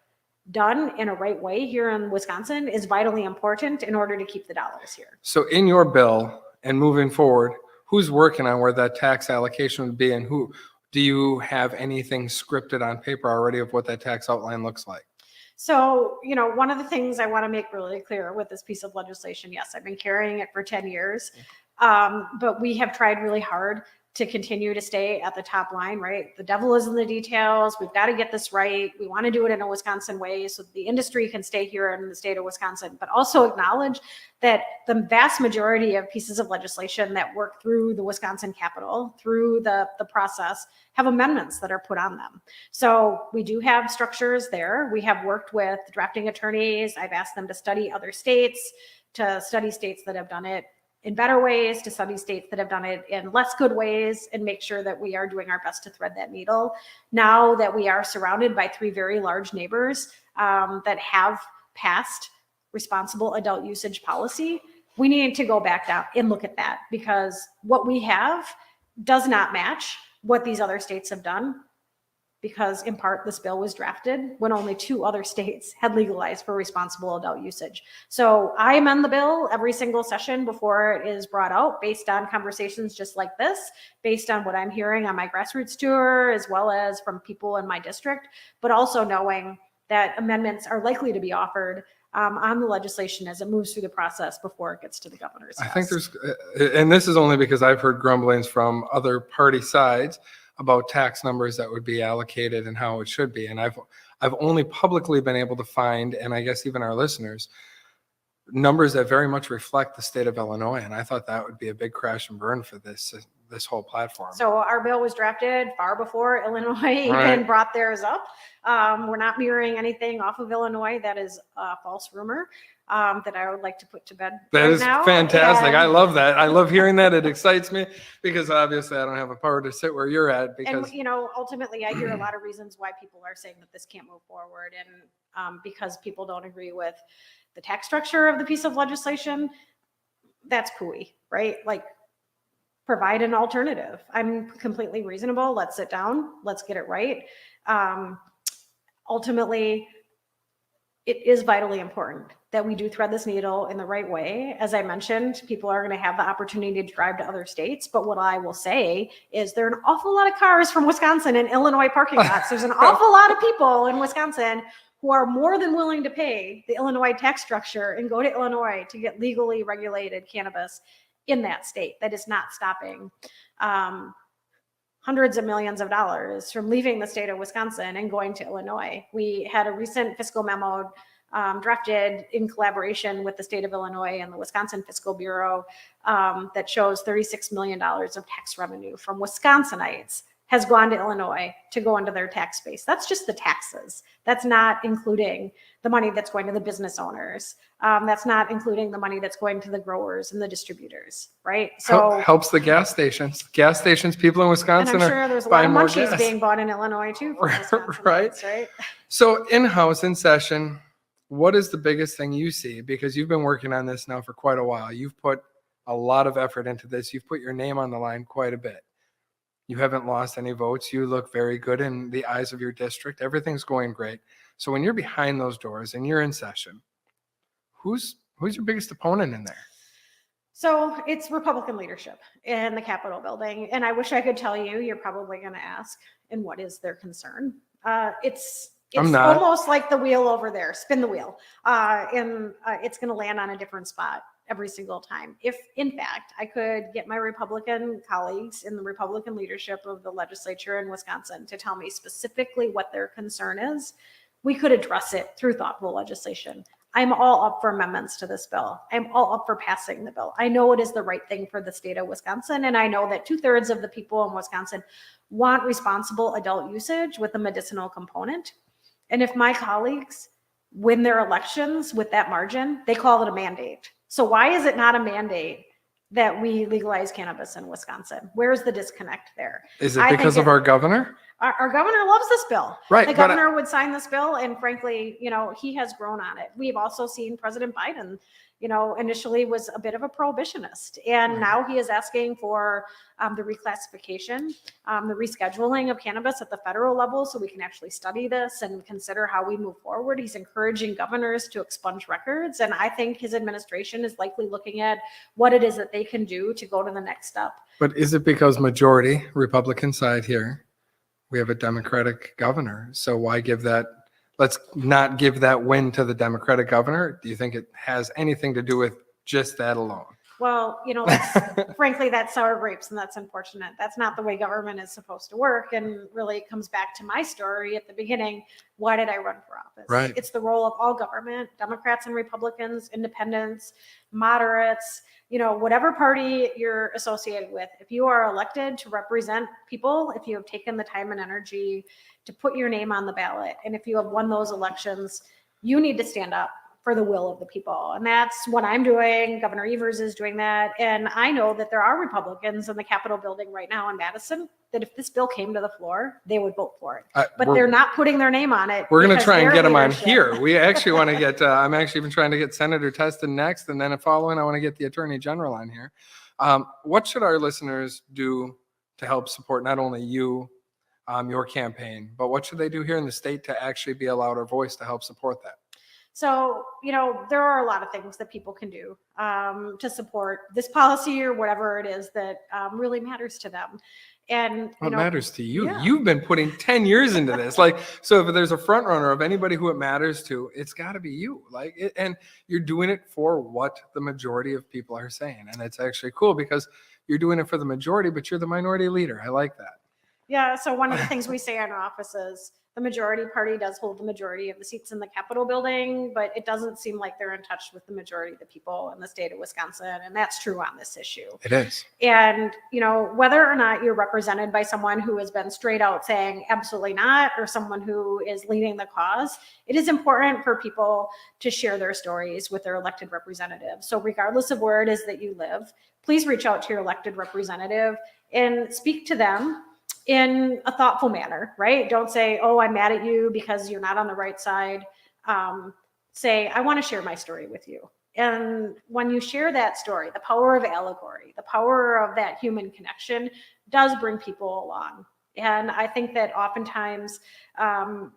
done in a right way here in Wisconsin is vitally important in order to keep the dollars here. So in your bill and moving forward, who's working on where that tax allocation would be, and who do you have anything scripted on paper already of what that tax outline looks like? So, one of the things I want to make really clear with this piece of legislation, yes, I've been carrying it for 10 years, but we have tried really hard to continue to stay at the top line, right? The devil is in the details. We've got to get this right. We want to do it in a Wisconsin way so the industry can stay here in the state of Wisconsin, but also acknowledge that the vast majority of pieces of legislation that work through the Wisconsin Capitol, through the process, have amendments that are put on them. So we do have structures there. We have worked with drafting attorneys. I've asked them to study other states, to study states that have done it in better ways, to study states that have done it in less good ways, and make sure that we are doing our best to thread that needle. Now that we are surrounded by 3 very large neighbors that have passed responsible adult usage policy, we need to go back down and look at that, because what we have does not match what these other states have done, because in part this bill was drafted when only 2 other states had legalized for responsible adult usage. So I amend the bill every single session before it is brought out, based on conversations just like this, based on what I'm hearing on my grassroots tour, as well as from people in my district, but also knowing that amendments are likely to be offered on the legislation as it moves through the process before it gets to the governor's desk. I think there's, and this is only because I've heard grumblings from other party sides about tax numbers that would be allocated and how it should be. And I've only publicly been able to find, and I guess even our listeners, numbers that very much reflect the state of Illinois. And I thought that would be a big crash and burn for this. this whole platform. So our bill was drafted far before Illinois even Right. brought theirs up. We're not mirroring anything off of Illinois. That is a false rumor that I would like to put to bed That right is now. fantastic. And- I love that. I love hearing that. It excites me because obviously I don't have a power to sit where you're at because And, you know, ultimately, I hear a lot of reasons why people are saying that this can't move forward. And because people don't agree with the tax structure of the piece of legislation, that's pooey, right? Like, provide an alternative. I'm completely reasonable. Let's sit down. Let's get it right. Ultimately, it is vitally important that we do thread this needle in the right way. As I mentioned, people are going to have the opportunity to drive to other states. But what I will say is there are an awful lot of cars from Wisconsin in Illinois parking lots. There's an awful lot of people in Wisconsin who are more than willing to pay the Illinois tax structure and go to Illinois to get legally regulated cannabis in that state. That is not stopping hundreds of millions of dollars from leaving the state of Wisconsin and going to Illinois. We had a recent fiscal memo drafted in collaboration with the state of Illinois and the Wisconsin Fiscal Bureau that shows $36 million of tax revenue from Wisconsinites has gone to Illinois to go into their tax base. That's just the taxes. That's not including the money that's going to the business owners. That's not including the money that's going to the growers and the distributors, right? So helps the gas stations. Gas stations, people in and Wisconsin I'm sure there's a lot buying of more munchies gas. being bought in Illinois too. From Wisconsinites, right? So in-house, in session, what is the biggest thing you see? Because you've been working on this now for quite a while. You've put a lot of effort into this. You've put your name on the line quite a bit. You haven't lost any votes. You look very good in the eyes of your district. Everything's going great. So when you're behind those doors and you're in session, who's your biggest opponent in there? So it's Republican leadership in the Capitol building. And I wish I could tell you, you're probably going to ask, and what is their concern? It's I'm not. almost like the wheel over there, spin the wheel. And it's going to land on a different spot every single time. If in fact I could get my Republican colleagues in the Republican leadership of the legislature in Wisconsin to tell me specifically what their concern is, we could address it through thoughtful legislation. I'm all up for amendments to this bill. I'm all up for passing the bill. I know it is the right thing for the state of Wisconsin. And I know that 2/3 of the people in Wisconsin want responsible adult usage with a medicinal component. And if my colleagues win their elections with that margin, they call it a mandate. So why is it not a mandate that we legalize cannabis in Wisconsin? Where's the disconnect there? Is it because of our governor? Our governor loves this bill. Right. The governor would sign this bill, and frankly, you know, he has grown on it. We've also seen President Biden, you know, initially was a bit of a prohibitionist, and now he is asking for the reclassification, the rescheduling of cannabis at the federal level so we can actually study this and consider how we move forward. He's encouraging governors to expunge records, and I think his administration is likely looking at what it is that they can do to go to the next step. But is it because majority, Republican side here, we have a Democratic governor? So why give that? Let's not give that win to the Democratic governor. Do you think it has anything to do with just that alone? Well, you know, that's, frankly, that's sour grapes, and that's unfortunate. That's not the way government is supposed to work. And really, it comes back to my story at the beginning. Why did I run for office? Right. It's the role of all government, Democrats and Republicans, independents, moderates, you know, whatever party you're associated with. If you are elected to represent people, if you have taken the time and energy to put your name on the ballot, and if you have won those elections, you need to stand up for the will of the people. And that's what I'm doing. Governor Evers is doing that. And I know that there are Republicans in the Capitol building right now in Madison that if this bill came to the floor, they would vote for it. But they're not putting their name on it. We're going to because try and their get them on leadership- here. We actually want to get, I'm actually even trying to get Senator Teston next. And then following, I want to get the Attorney General on here. What should our listeners do to help support not only you, your campaign, but what should they do here in the state to actually be a louder voice to help support that? So, you know, there are a lot of things that people can do to support this policy or whatever it is that really matters to them. And What matters to you? yeah. You've been putting 10 years into this. Like, so if there's a front runner of anybody who it matters to, it's got to be you. Like, and you're doing it for what the majority of people are saying. And it's actually cool because you're doing it for the majority, but you're the minority leader. I like that. Yeah. So one of the things we say in our office is The majority party does hold the majority of the seats in the Capitol building, but it doesn't seem like they're in touch with the majority of the people in the state of Wisconsin. And that's true on this issue. It is. And, whether or not you're represented by someone who has been straight out saying absolutely not, or someone who is leading the cause, it is important for people to share their stories with their elected representatives. So regardless of where it is that you live, please reach out to your elected representative and speak to them in a thoughtful manner, right? Don't say, oh, I'm mad at you because you're not on the right side. Say, I want to share my story with you. And when you share that story, the power of allegory, the power of that human connection does bring people along. And I think that oftentimes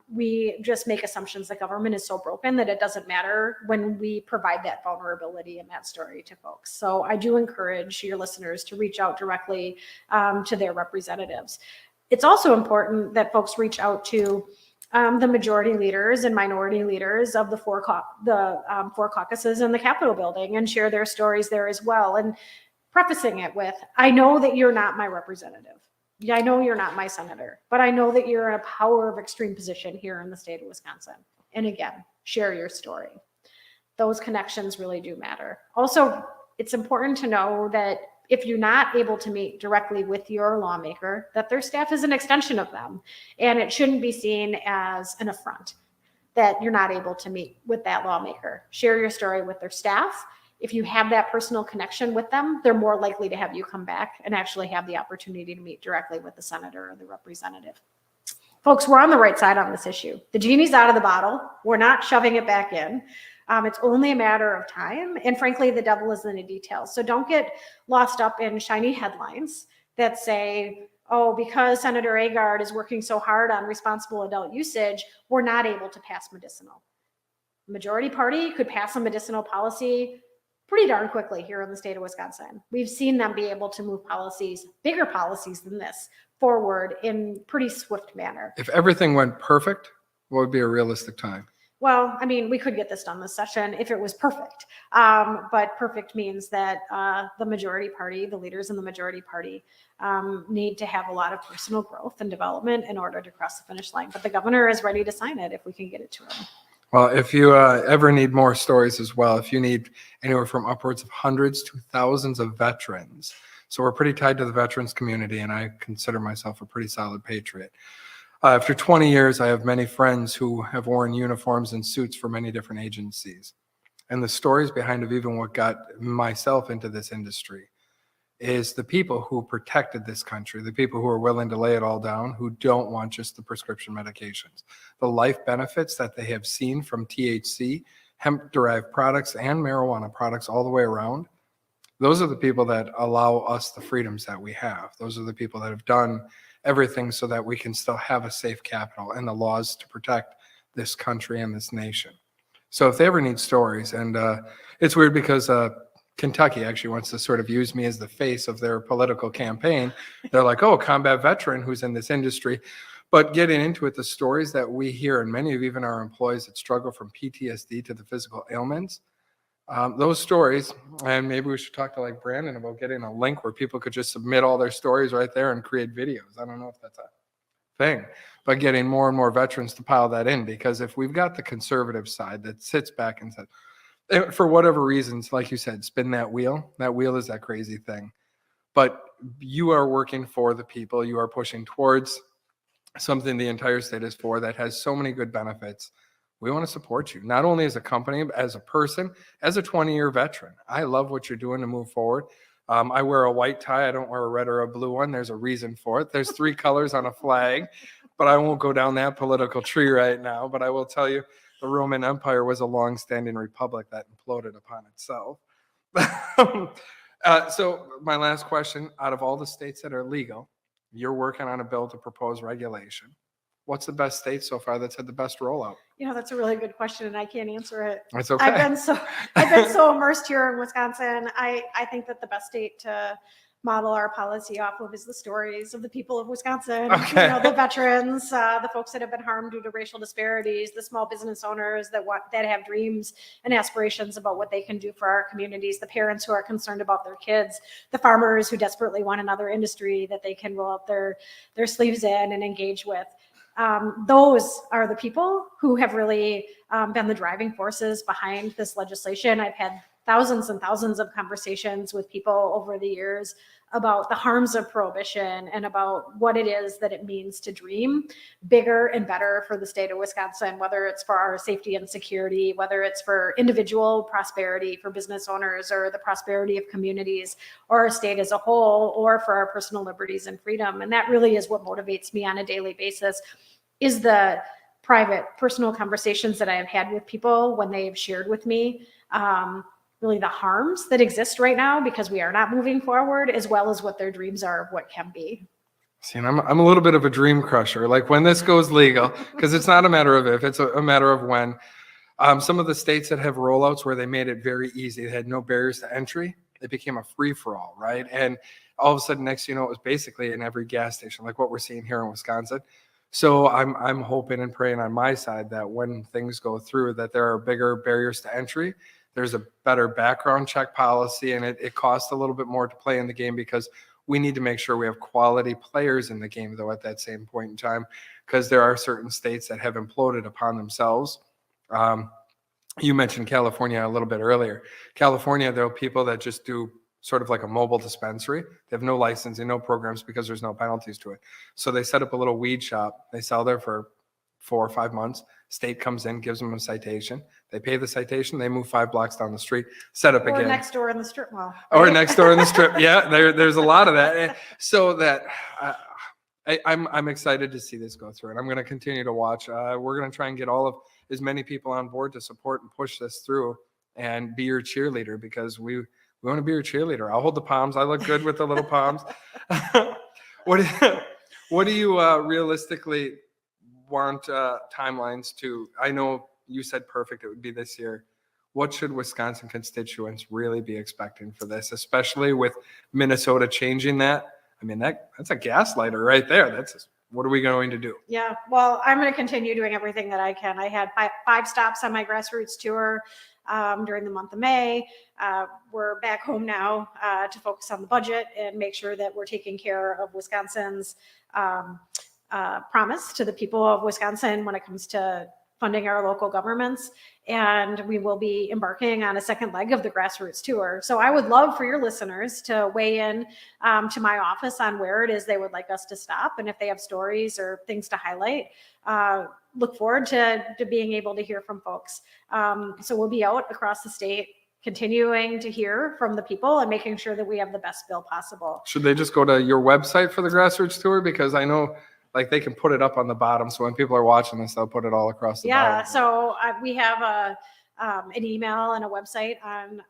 we just make assumptions that government is so broken that it doesn't matter when we provide that vulnerability and that story to folks. So I do encourage your listeners to reach out directly to their representatives. It's also important that folks reach out to the majority leaders and minority leaders of the four caucuses in the Capitol building and share their stories there as well. And prefacing it with, I know that you're not my representative. Yeah, I know you're not my senator, but I know that you're in a power of extreme position here in the state of Wisconsin. And again, share your story. Those connections really do matter. Also, it's important to know that if you're not able to meet directly with your lawmaker, that their staff is an extension of them. And it shouldn't be seen as an affront that you're not able to meet with that lawmaker. Share your story with their staff. If you have that personal connection with them, they're more likely to have you come back and actually have the opportunity to meet directly with the senator or the representative. Folks, we're on the right side on this issue. The genie's out of the bottle. We're not shoving it back in. It's only a matter of time. And frankly, the devil is in the details. So don't get lost up in shiny headlines that say, oh, because Senator Agard is working so hard on responsible adult usage, we're not able to pass medicinal. The majority party could pass a medicinal policy pretty darn quickly here in the state of Wisconsin. We've seen them be able to move policies, bigger policies than this, forward in pretty swift manner. If everything went perfect, what would be a realistic time? Well, I mean, we could get this done this session if it was perfect. But perfect means that the majority party, the leaders in the majority party, need to have a lot of personal growth and development in order to cross the finish line. But the governor is ready to sign it if we can get it to him. Well, if you ever need more stories as well, if you need anywhere from upwards of hundreds to thousands of veterans, so we're pretty tied to the veterans community, and I consider myself a pretty solid patriot. After 20 years, I have many friends who have worn uniforms and suits for many different agencies. And the stories behind of even what got myself into this industry is the people who protected this country, the people who are willing to lay it all down, who don't want just the prescription medications. The life benefits that they have seen from THC, hemp-derived products, and marijuana products all the way around, those are the people that allow us the freedoms that we have. Those are the people that have done everything so that we can still have a safe capital and the laws to protect this country and this nation. So if they ever need stories, and it's weird because Kentucky actually wants to sort of use me as the face of their political campaign. They're like, oh, combat veteran who's in this industry. But getting into it, the stories that we hear, and many of even our employees that struggle from PTSD to the physical ailments, those stories, and maybe we should talk to like Brandon about getting a link where people could just submit all their stories right there and create videos. I don't know if that's a thing, but getting more and more veterans to pile that in, because if we've got the conservative side that sits back and says, for whatever reasons, like you said, spin that wheel. That wheel is that crazy thing. But you are working for the people. You are pushing towards something the entire state is for that has so many good benefits. We want to support you, not only as a company, but as a person, as a 20-year veteran. I love what you're doing to move forward. I wear a white tie. I don't wear a red or a blue one. There's a reason for it. There's 3 colors on a flag, but I won't go down that political tree right now. But I will tell you, the Roman Empire was a long-standing republic that imploded upon itself. So my last question, out of all the states that are legal, you're working on a bill to propose regulation. What's the best state so far that's had the best rollout? That's a really good question, and I can't answer it. That's okay. I've been so immersed here in Wisconsin. I think that the best state to model our policy off of is the stories of the people of Wisconsin. Okay. The veterans, the folks that have been harmed due to racial disparities, the small business owners that have dreams and aspirations about what they can do for our communities, the parents who are concerned about their kids, the farmers who desperately want another industry that they can roll up their sleeves in and engage with. those are the people who have really been the driving forces behind this legislation. I've had thousands and thousands of conversations with people over the years about the harms of prohibition and about what it is that it means to dream bigger and better for the state of Wisconsin, whether it's for our safety and security, whether it's for individual prosperity for business owners or the prosperity of communities or our state as a whole, or for our personal liberties and freedom. And that really is what motivates me on a daily basis, is the private, personal conversations that I have had with people when they've shared with me really the harms that exist right now because we are not moving forward, as well as what their dreams are of what can be. See, and I'm a little bit of a dream crusher. Like when this goes legal, because it's not a matter of if, it's a matter of when. Some of the states that have rollouts where they made it very easy, they had no barriers to entry, it became a free-for-all, right? And all of a sudden, next you know, it was basically in every gas station, like what we're seeing here in Wisconsin. So I'm hoping and praying on my side that when things go through, that there are bigger barriers to entry. There's a better background check policy, and it costs a little bit more to play in the game because we need to make sure we have quality players in the game, though, at that same point in time, because there are certain states that have imploded upon themselves. You mentioned California a little bit earlier. California, there are people that just do sort of like a mobile dispensary. They have no licensing, no programs because there's no penalties to it. So they set up a little weed shop. They sell there for 4 or 5 months. State comes in, gives them a citation. They pay the citation. They move 5 blocks down the street, set up Or again. next door in the strip mall. Or next door in the strip. Yeah, there's a lot of that. So that I'm excited to see this go through, and I'm going to continue to watch. We're going to try and get as many people on board to support and push this through and be your cheerleader, because we want to be your cheerleader. I'll hold the palms. I look good with the little palms. What do you realistically want timelines to? I know you said perfect, it would be this year. What should Wisconsin constituents really be expecting for this, especially with Minnesota changing that? I mean, that's a gaslighter right there. That's what are we going to do? Yeah, well, I'm going to continue doing everything that I can. I had five stops on my grassroots tour during the month of May. We're back home now to focus on the budget and make sure that we're taking care of Wisconsin's promise to the people of Wisconsin when it comes to funding our local governments. And we will be embarking on a second leg of the grassroots tour. So I would love for your listeners to weigh in to my office on where it is they would like us to stop. And if they have stories or things to highlight, look forward to being able to hear from folks. So we'll be out across the state continuing to hear from the people and making sure that we have the best bill possible. Should they just go to your website for the grassroots tour? Because I know like they can put it up on the bottom. So when people are watching this, they'll put it all across the bottom. Yeah, so we have an email and a website on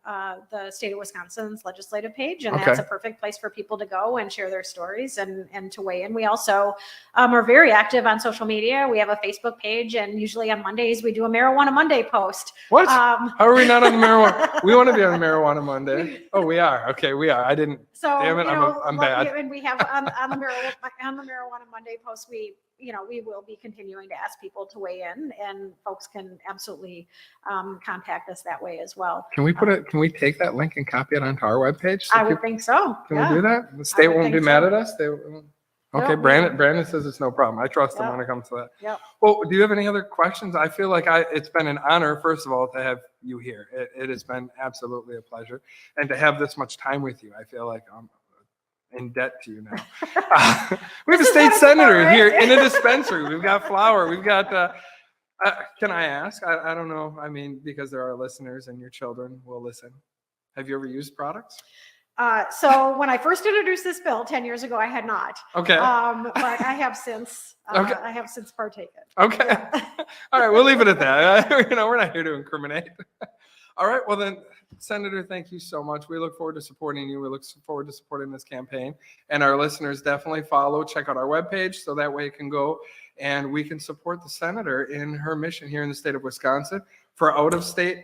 the state of Wisconsin's legislative page, and that's a perfect place for people to go and share their stories and to weigh in. We also are very active on social media. We have a Facebook page, and usually on Mondays we do a Marijuana Monday post. What? How are we not on the marijuana? We want to be on the Marijuana Monday. Oh, we are. Okay, we are. I didn't. So damn it, I'm bad. And we have on the Marijuana Monday post, we will be continuing to ask people to weigh in, and folks can absolutely contact us that way as well. Can we Can we take that link and copy it onto our webpage? I would think so. Can we do that? The state won't be mad at us. Okay, Brandon says it's no problem. I trust him when it comes to that. Yep. Well, do you have any other questions? I feel like it's been an honor, first of all, to have you here. It has been absolutely a pleasure, and to have this much time with you. I feel like I'm in debt to you now. We have a state senator here in a dispensary. We've got flower. We've got. Can I ask? I don't know. I mean, because there are listeners and your children will listen. Have you ever used products? So when I first introduced this bill 10 years ago, I had not. Okay. But I have since. Okay. I have since partaken. Okay. Yeah. All right. We'll leave it at that. We're not here to incriminate. All right. Well, then, Senator, thank you so much. We look forward to supporting you. We look forward to supporting this campaign. And our listeners definitely check out our webpage so that way it can go and we can support the senator in her mission here in the state of Wisconsin. For out-of-state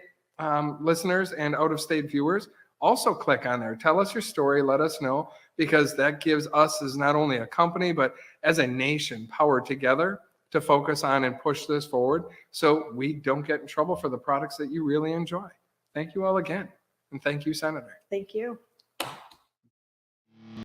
listeners and out-of-state viewers, also click on there. Tell us your story. Let us know, because that gives us as not only a company, but as a nation power together to focus on and push this forward so we don't get in trouble for the products that you really enjoy. Thank you all again. And thank you, Senator. Thank you.